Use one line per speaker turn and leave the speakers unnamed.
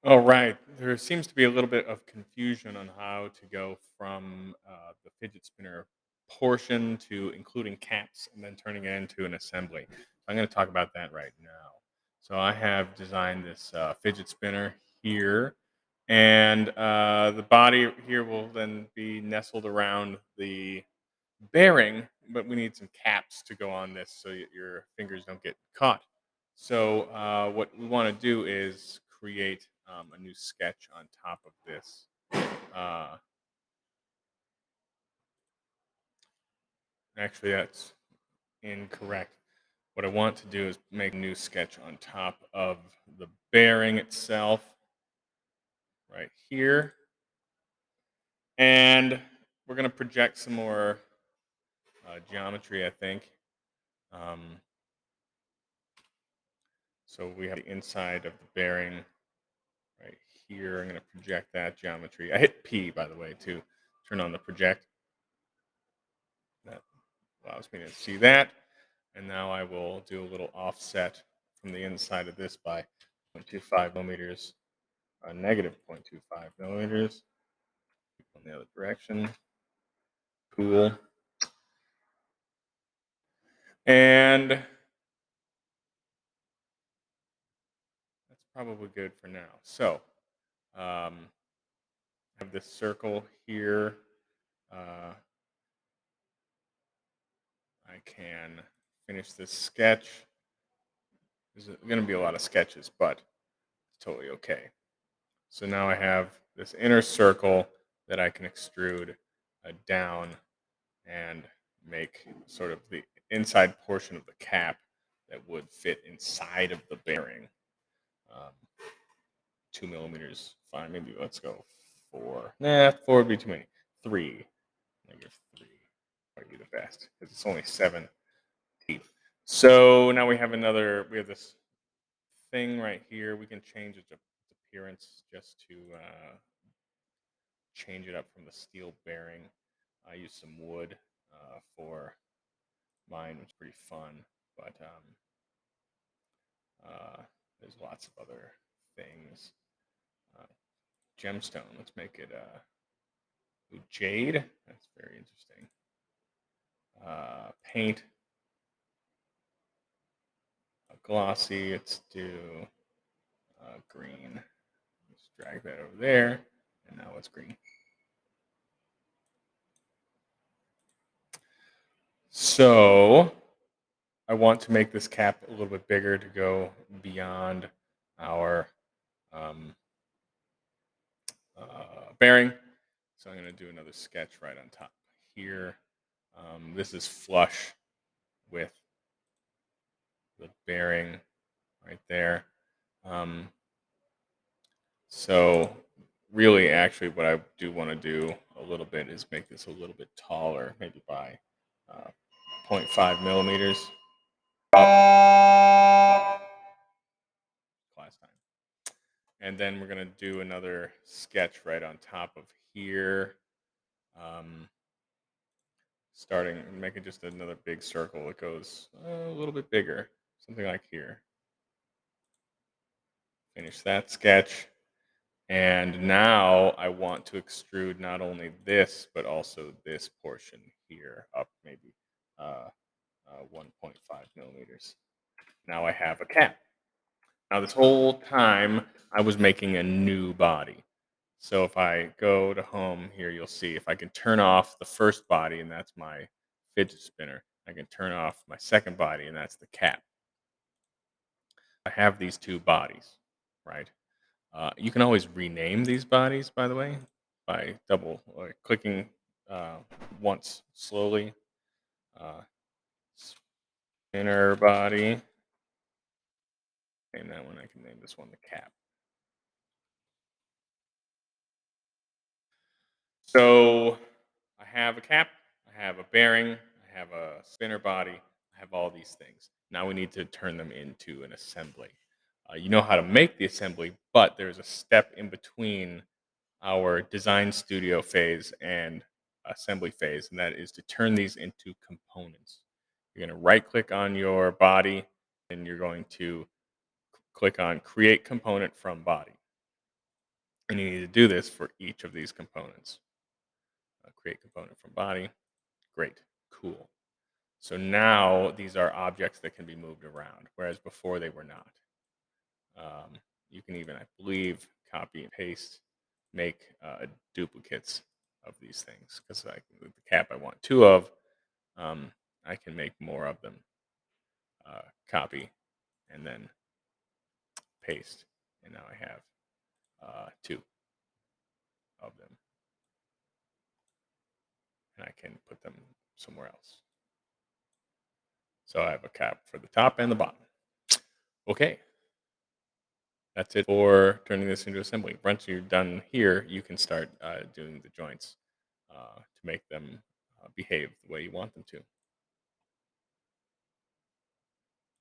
All right. There seems to be a little bit of confusion on how to go from the fidget spinner portion to including caps and then turning it into an assembly. I'm going to talk about that right now. So I have designed this fidget spinner here, and the body here will then be nestled around the bearing, but we need some caps to go on this so your fingers don't get caught. So what we want to do is create a new sketch on top of this. Uh, Actually, that's incorrect. What I want to do is make a new sketch on top of the bearing itself, right here, and we're going to project some more geometry, I think. Um, so we have the inside of the bearing right here. I'm going to project that geometry. I hit P, by the way, to turn on the project. That allows me to see that. And now I will do a little offset from the inside of this by 0.25 millimeters, negative 0.25 millimeters on the other direction. Cool. And that's probably good for now. So I have this circle here. Uh, I can finish this sketch. There's going to be a lot of sketches, but it's totally okay. So now I have this inner circle that I can extrude down and make sort of the inside portion of the cap that would fit inside of the bearing. Um, 2 millimeters, fine. Maybe let's go four. Nah, four would be too many. Three, negative three might be the best because it's only 7 teeth. So now we have another. We have this thing right here. We can change its appearance just to change it up from the steel bearing. I used some wood for mine, which is pretty fun. But there's lots of other things. Uh, Gemstone. Let's make it jade. That's very interesting. Paint. Glossy. Let's do green. Let's drag that over there. And now it's green. So I want to make this cap a little bit bigger to go beyond our um, bearing. So I'm going to do another sketch right on top here. This is flush with the bearing right there. Um, so really, actually, what I do want to do a little bit is make this a little bit taller, maybe by uh, zero point 0.5 millimeters. Up. Class time. And then we're going to do another sketch right on top of here. Um, Starting and making just another big circle. It goes a little bit bigger, something like here. Finish that sketch. And now I want to extrude not only this, but also this portion here up maybe 1.5 millimeters. Now I have a cap. Now, this whole time I was making a new body. So if I go to home here, you'll see if I can turn off the first body, and that's my fidget spinner. I can turn off my second body, and that's the cap. I have these two bodies, right? You can always rename these bodies, by the way, by double clicking uh, once slowly. Uh, Spinner body. Name that one. I can name this one the cap. So I have a cap, I have a bearing, I have a spinner body, I have all these things. Now we need to turn them into an assembly. You know how to make the assembly, but there's a step in between our design studio phase and assembly phase, and that is to turn these into components. You're going to right click on your body and you're going to click on create component from body. And you need to do this for each of these components. Create component from body. Great. Cool. So now these are objects that can be moved around, whereas before they were not. Um, you can even, I believe, copy and paste, make duplicates of these things. Because like with the cap, I want two of. Um, I can make more of them. Copy and then paste, and now I have two of them, and I can put them somewhere else. So I have a cap for the top and the bottom. Okay, that's it for turning this into assembly. Once you're done here, you can start doing the joints to make them behave the way you want them to.